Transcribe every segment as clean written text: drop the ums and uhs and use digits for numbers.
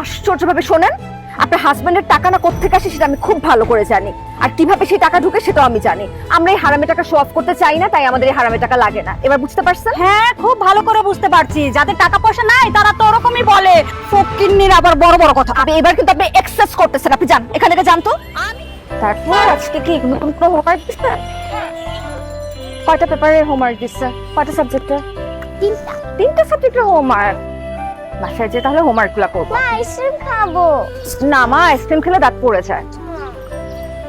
আশ্চর্যভাবে শোনেন, আপনার হাজবেন্ডের টাকা না কোত্থেকে আসে সেটা আমি খুব ভালো করে জানি, আর কিভাবে সেই টাকা ঢুকে সেটাও আমি জানি। আমরা এই হারামে টাকা শো অফ করতে চাই না, তাই আমাদের এই হারামে টাকা লাগে না। এবার বুঝতে পারছেন? হ্যাঁ, খুব ভালো করে বুঝতে পারছি। যাদের টাকা পয়সা নাই তারা তো ওরকমই বলে, ফকিন্নির আবার বড় বড় কথা। আপনি এবার কিন্তু আপনি এক্সেস করতেছেন। আপনি যান এখান থেকে, জানতো। তারপর আজকে কি নতুন কোনো হোমওয়ার্ক দিচ্ছে? কয়টা পেপারের হোমওয়ার্ক দিচ্ছে? কয়টা সাবজেক্টে? তিনটা সাবজেক্টের হোমওয়ার্ক। বাসায় যে তাহলে হোমওয়ার্ক গুলা করবো। আইসক্রিম খাবো। না মা, আইসক্রিম খেলে দাঁত পড়ে যায়।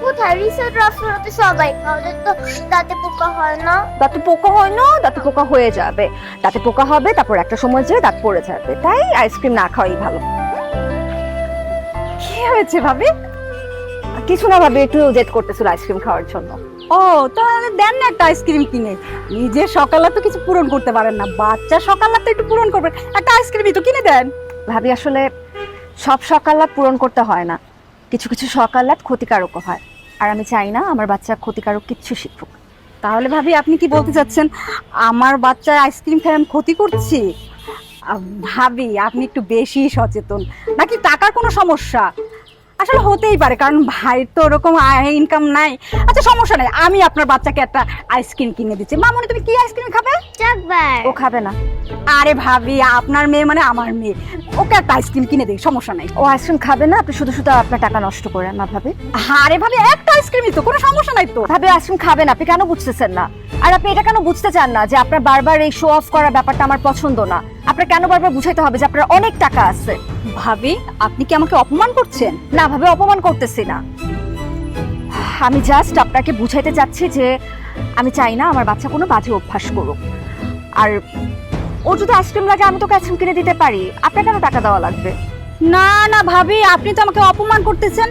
কোথায় রিসোর্ট রাস্তাতে সবাই খাওয়ালে তো দাঁতে পোকা হয় না? দাঁতে পোকা হয় না, দাঁতে পোকা হয়ে যাবে। দাঁতে পোকা হবে, তারপর একটা সময় যেয়ে দাঁত পড়ে যাবে। তাই আইসক্রিম না খাওয়াই ভালো। কি হয়েছে ভাবি? কিছু না ভাবে, একটু জেদ করতেছিল আইসক্রিম খাওয়ার জন্য। ও, তাহলে দেন না একটা আইসক্রিম কিনে। নিজের সকালে তো কিছু পূরণ করতে পারেন না, বাচ্চা সকালে তো একটু পূরণ করবেন। একটা আইসক্রিমই তো কিনে দেন। ভাবি আসলে সব সকালাত পূরণ করতে হয় না, কিছু কিছু সকালাত ক্ষতিকারকও হয়। আর আমি চাই না আমার বাচ্চা ক্ষতিকারক কিচ্ছু শিখুক। তাহলে ভাবি আপনি কি বলতে চাচ্ছেন আমার বাচ্চা আইসক্রিম খেয়ে আমি ক্ষতি করছি? ভাবি আপনি একটু বেশি সচেতন, নাকি টাকার কোনো সমস্যা? আসলে হতেই পারে, কারণ ভাইয়ের তো ওরকম ইনকাম নাই। আচ্ছা সমস্যা নাই, আমি আপনার বাচ্চাকে একটা আইসক্রিম কিনে দিচ্ছি। মামনি তুমি কি আইসক্রিম খাবে? চাকবার। ও খাবে না। আরে ভাবি, আপনার মেয়ে মানে আমার মেয়ে, ওকে একটা আইসক্রিম কিনে দিই, সমস্যা নাই। ও আইসক্রিম খাবে না, আপনি শুধু শুধু আপনার টাকা নষ্ট করেন না ভাবি। আরে ভাবি, একটা আইসক্রিমই তো, কোনো সমস্যা নাই তো। ভাবি আইসক্রিম খাবেন, আপনি কেন বুঝতেছেন না? আর আপনি এটা কেন বুঝতে চান না যে আপনার বারবার এই শো অফ করার ব্যাপারটা আমার পছন্দ না? আপনার কেন বারবার বুঝাইতে হবে যে আপনার অনেক টাকা আছে? ভাবি আপনি কি আমাকে অপমান করছেন? না ভাবে অপমান করতেছি না, আমি জাস্ট আপনাকে বুঝাইতে চাচ্ছি যে আমি চাই না আমার বাচ্চা কোনো বাজে অভ্যাস করুক। আর ও যদি আইসক্রিম লাগে আমি তোকে আইসক্রিম কিনে দিতে পারি, আপনার কেন টাকা দেওয়া লাগবে? না না ভাবি, আপনি তো আমাকে অপমান করতেছেন।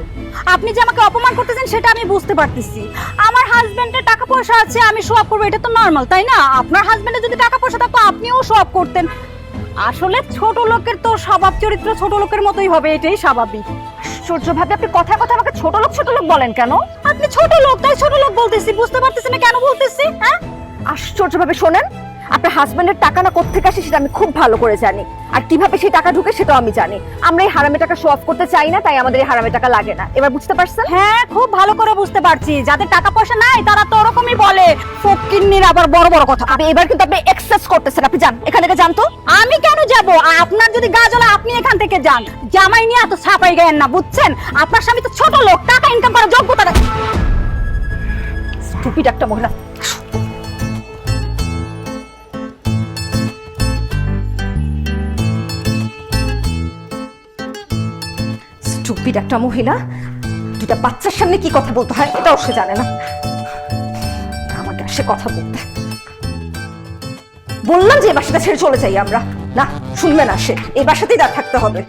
আপনি যে আমাকে অপমান করতেছেন সেটা আমি বুঝতে পারতেছি। আমার হাজবেন্ডের টাকা পয়সা আছে, আমি শো অফ করবো, এটা তো নর্মাল, তাই না? আপনার হাজবেন্ডের যদি টাকা পয়সা থাকতো আপনিও শো অফ করতেন। আসলে ছোট লোকের তো স্বভাব চরিত্র ছোট লোকের মতোই হবে, এটাই স্বাভাবিক। আশ্চর্য ভাবে আপনি কথায় কথা আমাকে ছোট লোক বলেন কেন? আপনি ছোট লোক তাই ছোট লোক বলতেছি, বুঝতে পারতেছেন না কেন বলতেছি? হ্যাঁ, আশ্চর্য ভাবে শোনেন, আপনার হাজবেন্ডের টাকা না কোত্থেকে আসে সেটা আমি খুব ভালো করে জানি, আর কিভাবে সেই টাকা ঢুকে সেটাও আমি জানি। আমরা এই হারামে টাকা শো অফ করতে চাই না, তাই আমাদের এই হারামে টাকা লাগে না। এবার বুঝতে পারছেন? হ্যাঁ, খুব ভালো করে বুঝতে পারছি। যাদের টাকা পয়সা নাই তারা তো ওরকমই বলে, ফকিন্নির আবার বড় বড় কথা। আপনি এবার কিন্তু আপনি এক্সেস করতেছেন। আপনি যান এখান থেকে, জানতো। আমি কেন যাব? আপনার যদি গা জ্বলে আপনি এখান থেকে যান। জামাই নিয়ে এত ছাপাই গায়েন না, বুঝছেন? আপনার স্বামী তো ছোট লোক, টাকা ইনকাম করার যোগ্যতা নেই। স্টুপিড একটা মহিলা। স্টুপিড একটা মহিলা, দুটা বাচ্চার সামনে কি কথা বলতে হয় এটাও সে জানে না। আমাকে আসে কথা বলতে। বললাম যে এই বাসাটা ছেড়ে চলে যাই আমরা, না শুনবে না সে, এই বাসাতেই দাঁড় থাকতে হবে।